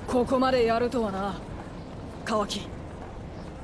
ここまでやるとはな、川木。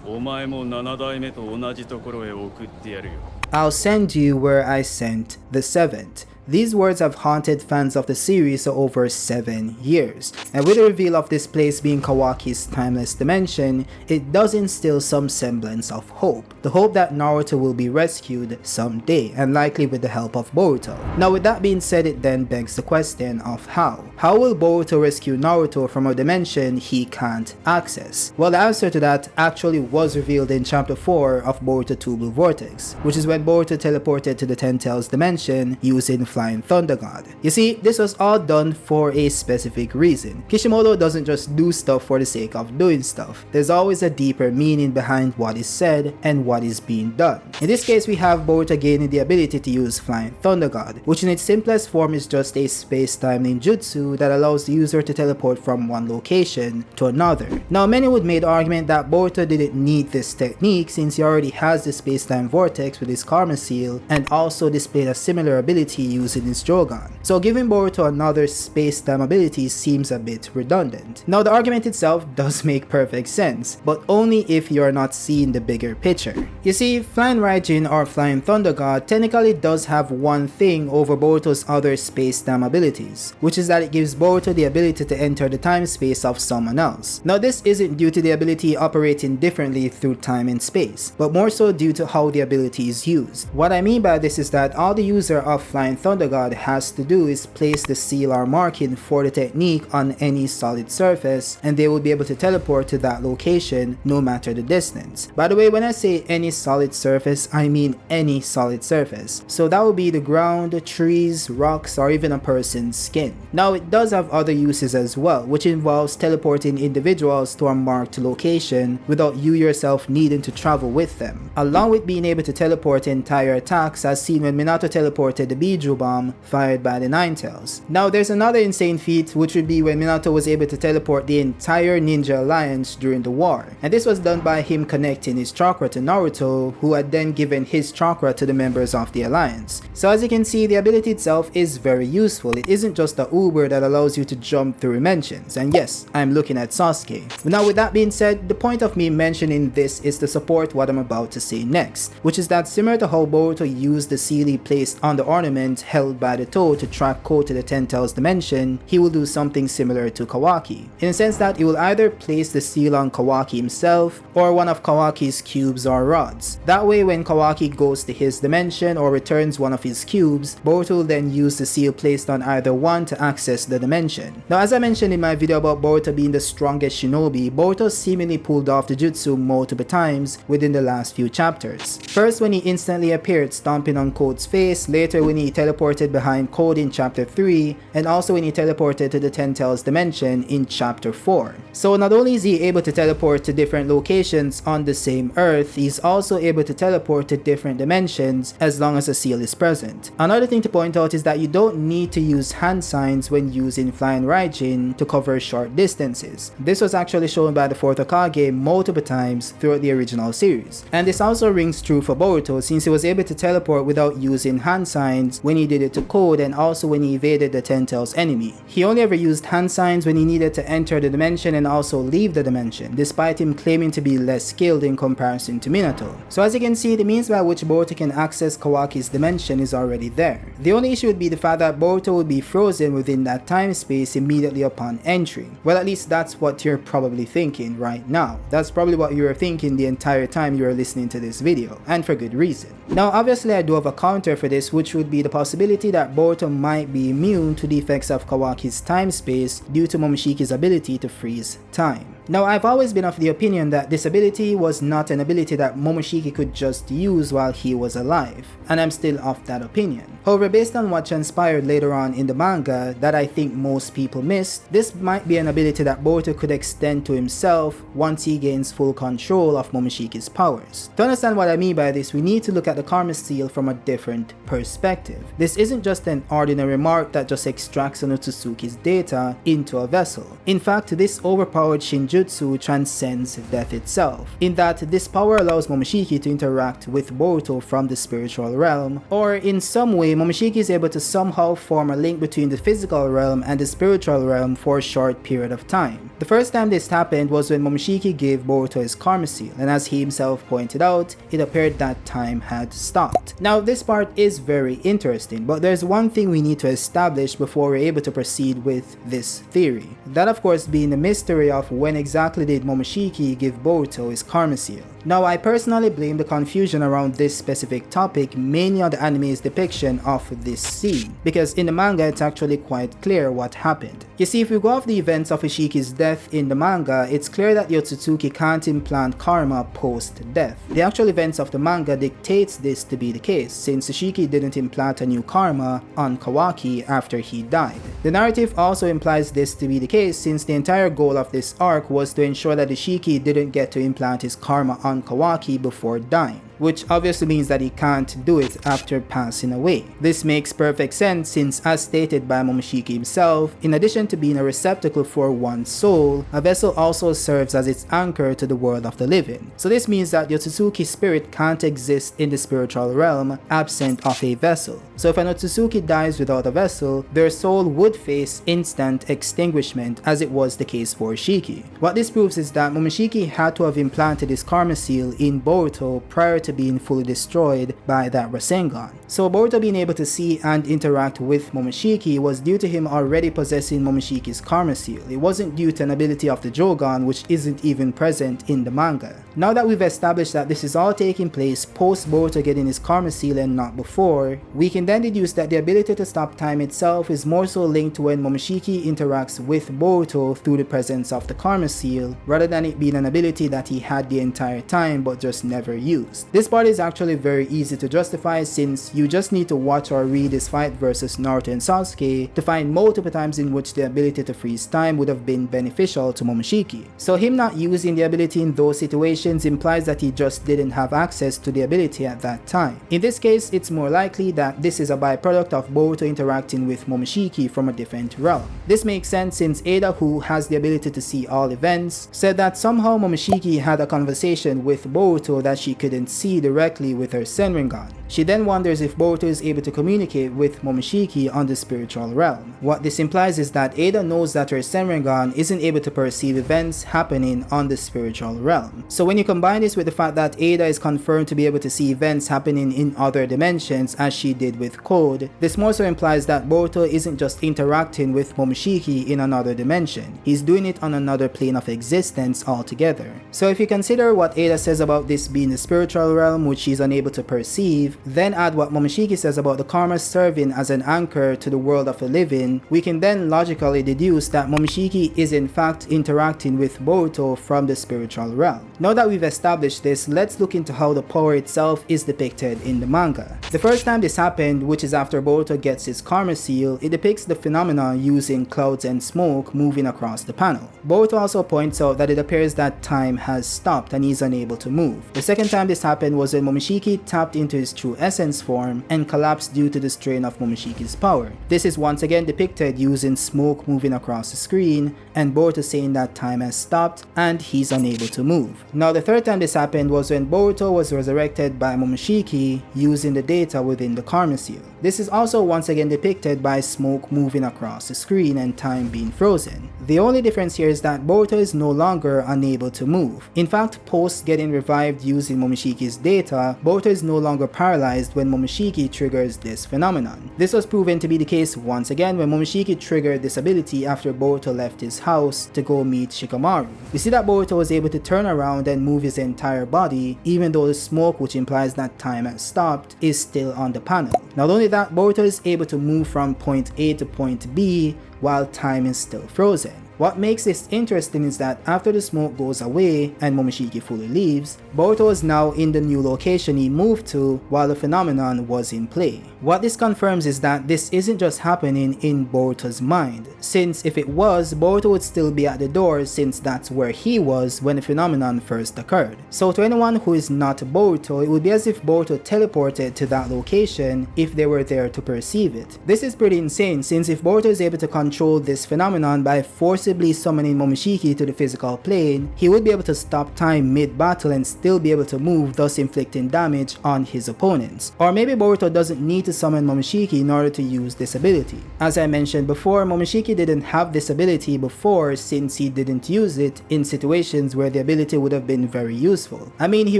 お前も7代目と同じところへ送ってやるよ。 I'll send you where I sent the seventh. These words have haunted fans of the series for over 7 years, and with the reveal of this place being Kawaki's timeless dimension, it does instill some semblance of hope. The hope that Naruto will be rescued someday, and likely with the help of Boruto. Now with that being said, it then begs the question of how. How will Boruto rescue Naruto from a dimension he can't access? Well, the answer to that actually was revealed in chapter 4 of Boruto Two Blue Vortex, which is when Boruto teleported to the Ten Tails dimension using FlyIn Thunder God. You see, this was all done for a specific reason. Kishimoto doesn't just do stuff for the sake of doing stuff. There's always a deeper meaning behind what is said and what is being done. In this case, we have Boruto gaining the ability to use FlyIn Thunder God, which in its simplest form is just a space-time ninjutsu that allows the user to teleport from one location to another. Now, many would make the argument that Boruto didn't need this technique since he already has the space-time vortex with his Karma Seal and also displayed a similar ability using his Jogan. So giving Boruto another space-time ability seems a bit redundant. Now the argument itself does make perfect sense, but only if you are not seeing the bigger picture. You see, FlyIn Raijin or FlyIn Thunder God technically does have one thing over Boruto's other space-time abilities, which is that it gives Boruto the ability to enter the time space of someone else. Now this isn't due to the ability operating differently through time and space, but more so due to how the ability is used. What I mean by this is that all the user of FlyIn Thunder God has to do is place the seal or marking for the technique on any solid surface, and they will be able to teleport to that location no matter the distance. By the way, when I say any solid surface, I mean any solid surface. So that would be the ground, trees, rocks, or even a person's skin. Now it does have other uses as well, which involves teleporting individuals to a marked location without you yourself needing to travel with them, along with being able to teleport entire attacks as seen when Minato teleported the Biju Bomb fired by the Nine Tails. Now there's another insane feat, which would be when Minato was able to teleport the entire Ninja Alliance during the war, and this was done by him connecting his chakra to Naruto, who had then given his chakra to the members of the Alliance. So as you can see, the ability itself is very useful. It isn't just a Uber that allows you to jump through dimensions, and yes, I'm looking at Sasuke. But now with that being said, the point of me mentioning this is to support what I'm about to say next, which is that similar to how Boruto used the seal he placed on the ornament held by the toe to track code to the Ten Tails dimension, he will do something similar to Kawaki, in the sense that he will either place the seal on Kawaki himself or one of Kawaki's cubes or rods. That way when Kawaki goes to his dimension or returns one of his cubes, Boruto will then use the seal placed on either one to access the dimension. Now as I mentioned in my video about Boruto being the strongest shinobi, Boruto seemingly pulled off the jutsu multiple times within the last few chapters. First when he instantly appeared stomping on Code's face, later when he teleported behind Code in chapter 3, and also when he teleported to the Ten Tails dimension in chapter 4. So not only is he able to teleport to different locations on the same earth, he's also able to teleport to different dimensions as long as a seal is present. Another thing to point out is that you don't need to use hand signs when using FlyIn Raijin to cover short distances. This was actually shown by the 4th Hokage multiple times throughout the original series. And this also rings true for Boruto since he was able to teleport without using hand signs when he did it to Code and also when he evaded the Ten Tails enemy. He only ever used hand signs when he needed to enter the dimension and also leave the dimension, despite him claiming to be less skilled in comparison to Minato. So as you can see, the means by which Boruto can access Kawaki's dimension is already there. The only issue would be the fact that Boruto would be frozen within that time space immediately upon entry. Well, at least that's what you're probably thinking right now. That's probably what you were thinking the entire time you were listening to this video, and for good reason. Now obviously I do have a counter for this, which would be the possibility that Boruto might be immune to the effects of Kawaki's time space due to Momoshiki's ability to freeze time. Now I've always been of the opinion that this ability was not an ability that Momoshiki could just use while he was alive, and I'm still of that opinion. However, based on what transpired later on in the manga that I think most people missed, this might be an ability that Boruto could extend to himself once he gains full control of Momoshiki's powers. To understand what I mean by this, we need to look at the Karma Seal from a different perspective. This isn't just an ordinary mark that just extracts Onotsutsuki's data into a vessel. In fact, this overpowered Shinjutsu transcends death itself, in that this power allows Momoshiki to interact with Boruto from the spiritual realm, or in some way Momoshiki is able to somehow form a link between the physical realm and the spiritual realm for a short period of time. The first time this happened was when Momoshiki gave Boruto his karma seal, and as he himself pointed out, it appeared that time had stopped. Now this part is very interesting, but there's one thing we need to establish before we're able to proceed with this theory. That of course being the mystery of when exactly did Momoshiki give Boruto his karma seal. Now I personally blame the confusion around this specific topic mainly on the anime's depiction of this scene, because in the manga it's actually quite clear what happened. You see, if we go off the events of Ishiki's death in the manga, it's clear that the Otsutsuki can't implant karma post-death. The actual events of the manga dictates this to be the case, since Ishiki didn't implant a new karma on Kawaki after he died. The narrative also implies this to be the case since the entire goal of this arc was to ensure that Ishiki didn't get to implant his karma on Kawaki before dying, which obviously means that he can't do it after passing away. This makes perfect sense since, as stated by Momoshiki himself, in addition to being a receptacle for one's soul, a vessel also serves as its anchor to the world of the living. So this means that the Otsutsuki spirit can't exist in the spiritual realm absent of a vessel. So if an Otsutsuki dies without a vessel, their soul would face instant extinguishment, as it was the case for Ishiki. What this proves is that Momoshiki had to have implanted his karma seal in Boruto prior to being fully destroyed by that Rasengan. So Boruto being able to see and interact with Momoshiki was due to him already possessing Momoshiki's karma seal. It wasn't due to an ability of the Jogan, which isn't even present in the manga. Now that we've established that this is all taking place post Boruto getting his karma seal and not before, we can then deduce that the ability to stop time itself is more so linked to when Momoshiki interacts with Boruto through the presence of the karma seal, rather than it being an ability that he had the entire time but just never used. This part is actually very easy to justify since you just need to watch or read his fight versus Naruto and Sasuke to find multiple times in which the ability to freeze time would have been beneficial to Momoshiki. So him not using the ability in those situations implies that he just didn't have access to the ability at that time. In this case, it's more likely that this is a byproduct of Boruto interacting with Momoshiki from a different realm. This makes sense since Ada, who has the ability to see all events, said that somehow Momoshiki had a conversation with Boruto that she couldn't see directly with her Senringan. She then wonders if Boruto is able to communicate with Momoshiki on the spiritual realm. What this implies is that Ada knows that her Senringan isn't able to perceive events happening on the spiritual realm. So when you combine this with the fact that Ada is confirmed to be able to see events happening in other dimensions as she did with Code, this more so implies that Boruto isn't just interacting with Momoshiki in another dimension, he's doing it on another plane of existence altogether. So if you consider what Ada says about this being the spiritual realm which she's unable to perceive, then add what Momoshiki says about the karma serving as an anchor to the world of the living, we can then logically deduce that Momoshiki is in fact interacting with Boruto from the spiritual realm. Now that we've established this, let's look into how the power itself is depicted in the manga. The first time this happened, which is after Boruto gets his karma seal, it depicts the phenomena using clouds and smoke moving across the panel. Boruto also points out that it appears that time has stopped and he's unable to move. The second time this happened was when Momoshiki tapped into his true essence form and collapsed due to the strain of Momoshiki's power. This is once again depicted using smoke moving across the screen and Boruto saying that time has stopped and he's unable to move. Now the third time this happened was when Boruto was resurrected by Momoshiki using the data within the karma seal. This is also once again depicted by smoke moving across the screen and time being frozen. The only difference here is that Boruto is no longer unable to move. In fact, post getting revived using Momoshiki's data, Boruto is no longer paralyzed when Momoshiki triggers this phenomenon. This was proven to be the case once again when Momoshiki triggered this ability after Boruto left his house to go meet Shikamaru. We see that Boruto was able to turn around and move his entire body, even though the smoke, which implies that time has stopped, is still on the panel. Not only that, Boruto is able to move from point A to point B while time is still frozen. What makes this interesting is that after the smoke goes away and Momoshiki fully leaves, Boruto is now in the new location he moved to while the phenomenon was in play. What this confirms is that this isn't just happening in Boruto's mind, since if it was, Boruto would still be at the door since that's where he was when the phenomenon first occurred. So to anyone who is not Boruto, it would be as if Boruto teleported to that location if they were there to perceive it. This is pretty insane since if Boruto is able to control control this phenomenon by forcibly summoning Momoshiki to the physical plane, he would be able to stop time mid-battle and still be able to move, thus inflicting damage on his opponents. Or maybe Boruto doesn't need to summon Momoshiki in order to use this ability. As I mentioned before, Momoshiki didn't have this ability before since he didn't use it in situations where the ability would have been very useful. I mean, he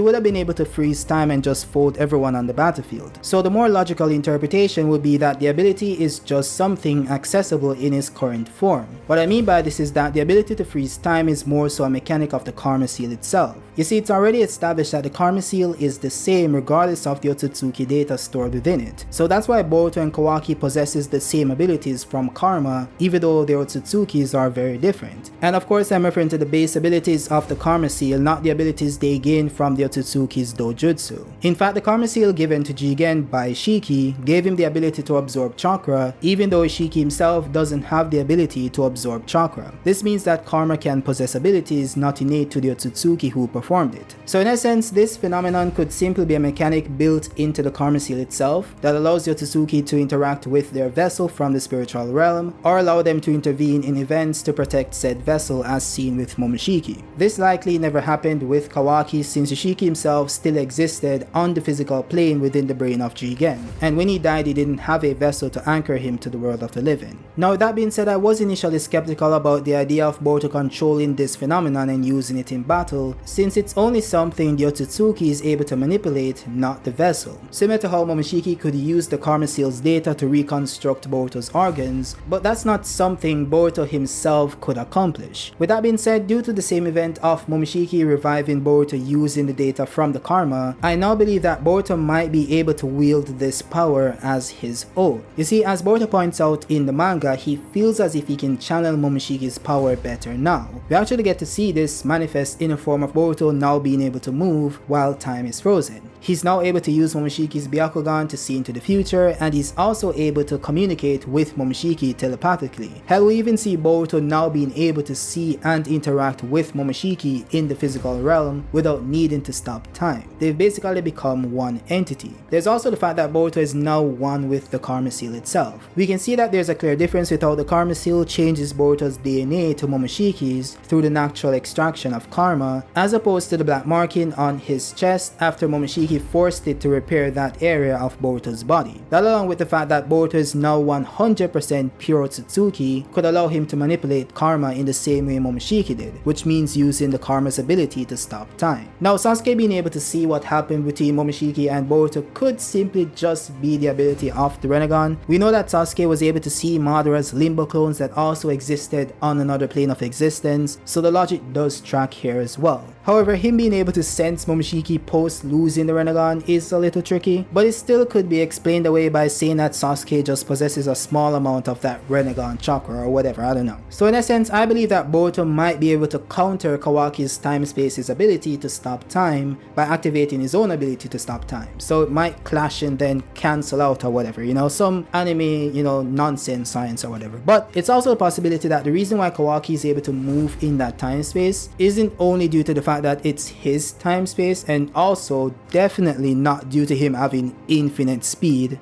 would have been able to freeze time and just fold everyone on the battlefield. So the more logical interpretation would be that the ability is just something accessible in its current form. What I mean by this is that the ability to freeze time is more so a mechanic of the Karma Seal itself. You see, it's already established that the Karma Seal is the same regardless of the Otsutsuki data stored within it. So that's why Boruto and Kawaki possesses the same abilities from Karma, even though their Otsutsukis are very different. And of course, I'm referring to the base abilities of the Karma Seal, not the abilities they gain from the Otsutsuki's dojutsu. In fact, the Karma Seal given to Jigen by Ishiki gave him the ability to absorb chakra, even though Ishiki himself doesn't have the ability to absorb chakra. This means that Karma can possess abilities not innate to the Otsutsuki who performed it. So in essence, this phenomenon could simply be a mechanic built into the Karma Seal itself that allows the Otsutsuki to interact with their vessel from the spiritual realm, or allow them to intervene in events to protect said vessel, as seen with Momoshiki. This likely never happened with Kawaki since Ishiki himself still existed on the physical plane within the brain of Jigen, and when he died he didn't have a vessel to anchor him to the world of the living. Now with that being said, I was initially skeptical about the idea of Boruto controlling this phenomenon and using it in battle, since it's only something the Otsutsuki is able to manipulate, not the vessel. Similar to how Momoshiki could use the Karma Seal's data to reconstruct Boruto's organs, but that's not something Boruto himself could accomplish. With that being said, due to the same event of Momoshiki reviving Boruto using the data from the Karma, I now believe that Boruto might be able to wield this power as his own. You see, as Boruto points out in the manga, he feels as if he can channel Momoshiki's power better now. We actually get to see this manifest in the form of Boruto now being able to move while time is frozen. He's now able to use Momoshiki's Byakugan to see into the future, and he's also able to communicate with Momoshiki telepathically. Hell, we even see Boruto now being able to see and interact with Momoshiki in the physical realm without needing to stop time. They've basically become one entity. There's also the fact that Boruto is now one with the Karma Seal itself. We can see that there's a clear difference with how the Karma Seal changes Boruto's DNA to Momoshiki's through the natural extraction of karma, as opposed to the black marking on his chest after Momoshiki forced it to repair that area of Boruto's body. That, along with the fact that Boruto is now 100% pure Otsutsuki, could allow him to manipulate karma in the same way Momoshiki did, which means using the karma's ability to stop time. Now, Sasuke being able to see what happened between Momoshiki and Boruto could simply just be the ability of the Rinnegan. We know that Sasuke was able to see Madara's limbo clones that also existed on another plane of existence, so the logic does track here as well. However, him being able to sense Momoshiki post losing the Rinnegan is a little tricky, but it still could be explained away by saying that Sasuke just possesses a small amount of that Rinnegan chakra or whatever, I don't know. So in essence, I believe that Boruto might be able to counter Kawaki's time-space's ability to stop time by activating his own ability to stop time. So it might clash and then cancel out or whatever, you know, some anime, you know, nonsense science or whatever. But it's also a possibility that the reason why Kawaki is able to move in that time space isn't only due to the fact that it's his time space, and also definitely not due to him having infinite speed.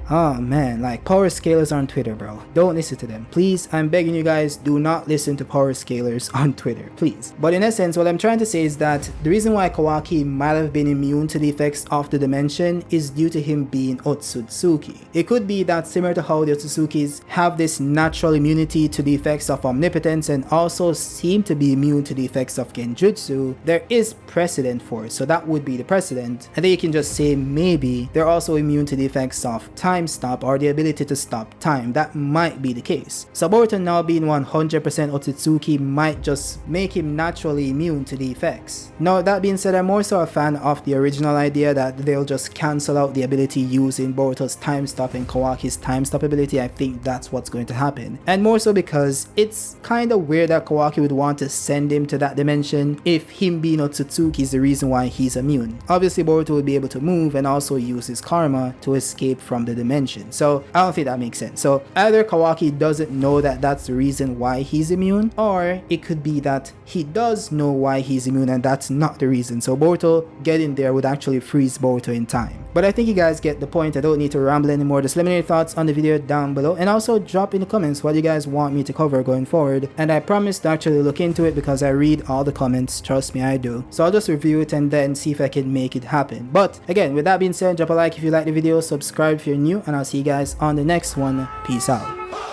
Oh man, like power scalers on Twitter, bro. Don't listen to them. Please, I'm begging you guys, do not listen to power scalers on Twitter, please. But in essence, what I'm trying to say is that the reason why Kawaki might have been immune to the effects of the dimension is due to him being Otsutsuki. It could be that similar to how the Otsutsukis have this natural immunity to the effects of omnipotence and also seem to be immune to the effects of genjutsu, there is precedent for it, so that would be the precedent. And then you can just say maybe they're also immune to the effects of time stop or the ability to stop time. That might be the case. So Boruto now being 100% Otsutsuki might just make him naturally immune to the effects. Now that being said, I'm more so a fan of the original idea that they'll just cancel out the ability using Boruto's time stop and Kawaki's time stop ability. I think that's what's going to happen. And more so because it's kind of weird that Kawaki would want to send him to that dimension if him being Otsutsuki is the reason why he's immune. Obviously Boruto would be able to move and also use his karma to escape from the dimension. So I don't think that makes sense. So either Kawaki doesn't know that that's the reason why he's immune, or it could be that he does know why he's immune and that's not the reason. So Boruto getting there would actually freeze Boruto in time. But I think you guys get the point. I don't need to ramble anymore. Just let me know your thoughts on the video down below, and also drop in the comments what you guys want me to cover going forward, and I promise to actually look into it because I read all the comments, trust me, I do. So I'll just review it and then see if I can make it happen. But again, with that being said, drop a like if you like the video, subscribe if you're new, and I'll see you guys on the next one. Peace out.